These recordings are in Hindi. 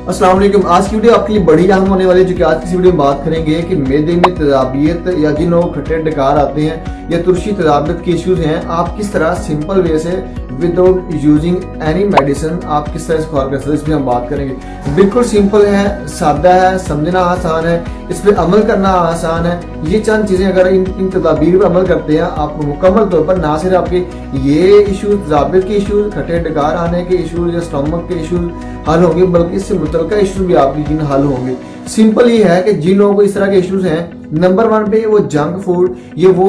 अस्सलाम वालेकुम। आज की वीडियो आपके लिए बड़ी अहम होने वाली है, जो कि आज की वीडियो में बात करेंगे कि मैदे में तेजाबियत या जिन लोगों को खट्टे डकार आते हैं या तुरशी तेजाबियत के इश्यूज हैं, आप किस तरह सिंपल वे से विदाउट यूजिंग एनी मेडिसिन आप किस तरह से सॉल्व कर सकते हैं, इस पर हम बात करेंगे। बिल्कुल सिंपल है, सादा है, समझना आसान है, इस पर अमल करना आसान है। ये चंद चीज़ें अगर इन तदाबीर पर अमल करते हैं, आप मुकम्मल तौर पर ना सिर्फ आपके ये इशूज, तेजाबियत के इशूज, खट्टे डकार आने के इशूज या स्टमक के इशूज हल होंगे, बल्कि इससे मुतल्लिका इशूज भी आपकी हल होंगे। सिंपल ये है कि जिन लोगों को इस तरह के इश्यूज हैं, नंबर 1 पे वो जंक फूड, ये वो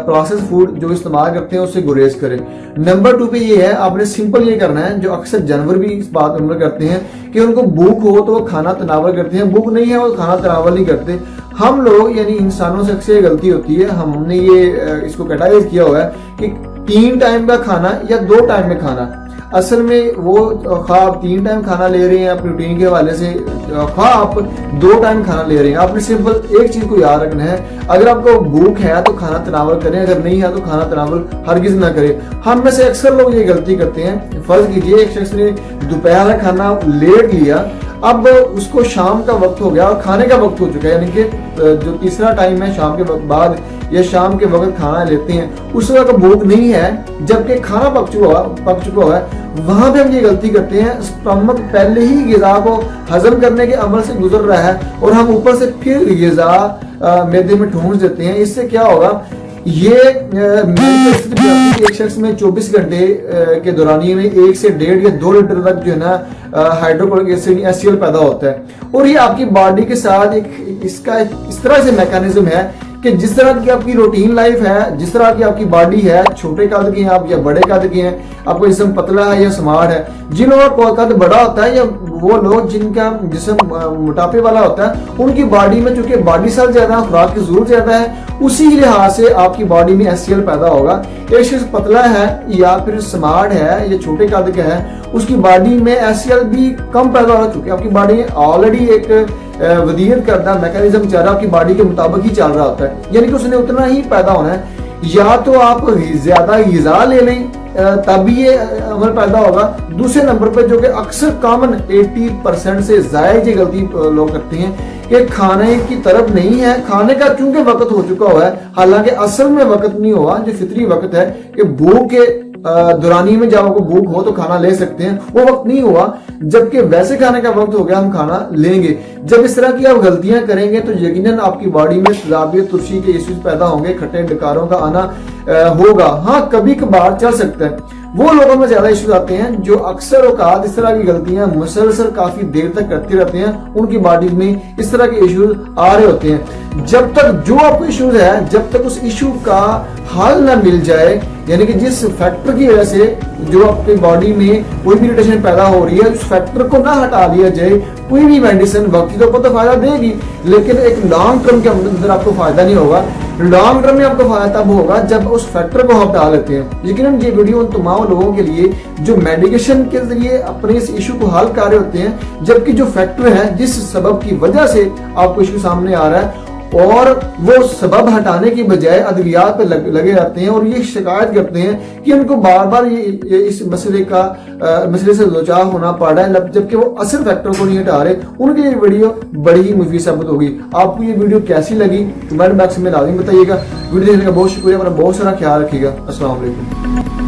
प्रोसेस फूड जो इस्तेमाल करते हैं उससे गुरेज करें। नंबर 2 पे ये है, आपने सिंपल ये करना है, जो अक्सर जानवर भी इस बात पर करते हैं कि उनको भूख हो तो वो खाना तनावल करते हैं, भूख नहीं है वो खाना तनावल नहीं करते। हम लोग यानी इंसानों से अक्सर गलती होती है, हमने ये इसको कैटेगराइज किया हुआ है कि 3 टाइम का खाना या 2 टाइम में खाना। असल में वो खा आप 3 टाइम खाना ले रहे हैं प्रोटीन के हवाले से, खा आप 2 टाइम खाना ले रहे हैं। आपने सिंपल एक चीज को याद रखना है, अगर आपको भूख है तो खाना तनावल करें, अगर नहीं है तो खाना तनावल हरगिज ना करें। हम में से अक्सर लोग ये गलती करते हैं। फर्ज कीजिए एक शख्स ने दोपहर का खाना लेट लिया, अब उसको शाम का वक्त हो गया और खाने का वक्त हो चुका है, यानी कि जो तीसरा टाइम है शाम के वक्त बाद या शाम के वक्त खाना लेते हैं, उस वक्त भूख नहीं है जबकि खाना पक चुका हुआ है। वहां पे हम ये गलती करते हैं, स्टमक पहले ही गिजा को हजम करने के अमल से गुजर रहा है और हम ऊपर से फिर गिजा मैदे में ठूंस देते हैं। इससे क्या होगा, ये एक शख्स में 24 घंटे के दौरानिए में 1 से 1.5 या 2 लीटर तक जो है ना हाइड्रोक्लोरिक एसिड HCl पैदा होता है। और ये आपकी बॉडी के साथ एक इसका इस तरह से मैकेनिज्म है कि जिस तरह की आपकी रूटीन लाइफ है, जिस तरह की आपकी बॉडी है, छोटे कद की हैं आप या बड़े कद की हैं, आपका जिस्म पतला है या स्मार्ट है, जिन लोगों का कद बड़ा होता है या वो लोग जिनका जिस्म मोटापे वाला होता है, उनकी बॉडी में चूंकि बॉडी सेल ज्यादा, खुराक की जरूरत ज्यादा है, उसी लिहाज से आपकी बॉडी में HCl पैदा होगा। एक शख्स पतला है या फिर स्मार्ट है या छोटे कद का है, उसकी बॉडी में HCl भी कम पैदा हो चुकी है। आपकी बॉडी में ऑलरेडी एक वदीयत करदा मैकेनिज्म चल रहा है, आपकी बॉडी के मुताबिक ही चल रहा होता है, यानी कि उसने उतना ही पैदा होना है। या तो आप ज्यादा ग़िज़ा ले लें तभी ये अमल पैदा होगा। दूसरे नंबर पर जो कि अक्सर कॉमन 80% से ज्यादा ये गलती लोग करते हैं कि खाने की तरफ नहीं है, खाने का चूंकि वक्त हो चुका हुआ है, हालांकि असल में वक्त नहीं हुआ, जो फितरी वक्त है कि भूख के दौरानी में जब आपको भूख हो तो खाना ले सकते हैं, वो वक्त नहीं हुआ, जबकि वैसे खाने का वक्त हो गया हम खाना लेंगे। जब इस तरह की आप गलतियां करेंगे तो यकीनन आपकी बॉडी में तेजाबियत, तुरशी के इश्यूज पैदा होंगे, खट्टे डकारों का आना होगा। हाँ, कभी कभार चल सकता है। वो लोगों में ज्यादा इश्यूज आते हैं जो अक्सर औकात इस तरह की गलतियां मुसलसल काफी देर तक करते रहते हैं, उनकी बॉडी में इस तरह के इश्यूज आ रहे होते हैं। जब तक जो आपको इश्यूज है, जब तक उस इशू का हल ना मिल जाए, यानी कि जिस फैक्टर की वजह से जो आपकी बॉडी में कोई भी इरिटेशन पैदा हो रही है, उस फैक्टर को ना हटा लिया जाए, कोई भी मेडिसिन वक्ती तौर पर तो फायदा देगी, लेकिन एक लॉन्ग टर्म के अंदर आपको फायदा नहीं होगा। लॉन्ग टर्म में आपको फायदा तब होगा जब उस फैक्टर को हटा लेते हैं। लेकिन ये वीडियो उन तमाम लोगों के लिए जो मेडिकेशन के जरिए अपने इस इशू को हल कर रहे होते हैं, जबकि जो फैक्टर है, जिस सबब की वजह से आपको इशू सामने आ रहा है, और वो सबब हटाने की बजाय अद्वियात पे लगे रहते हैं और ये शिकायत करते हैं कि उनको बार बार ये इस मसले से लोचार होना पड़ रहा है, जबकि वो असल फैक्टर को नहीं हटा रहे। उनके लिए वीडियो बड़ी ही मुफीद साबित होगी। आपको ये वीडियो कैसी लगी कमेंट बॉक्स में लाजिम बताइएगा। वीडियो देखने का बहुत शुक्रिया, अपना बहुत सारा ख्याल रखिएगा। अस्सलाम वालेकुम।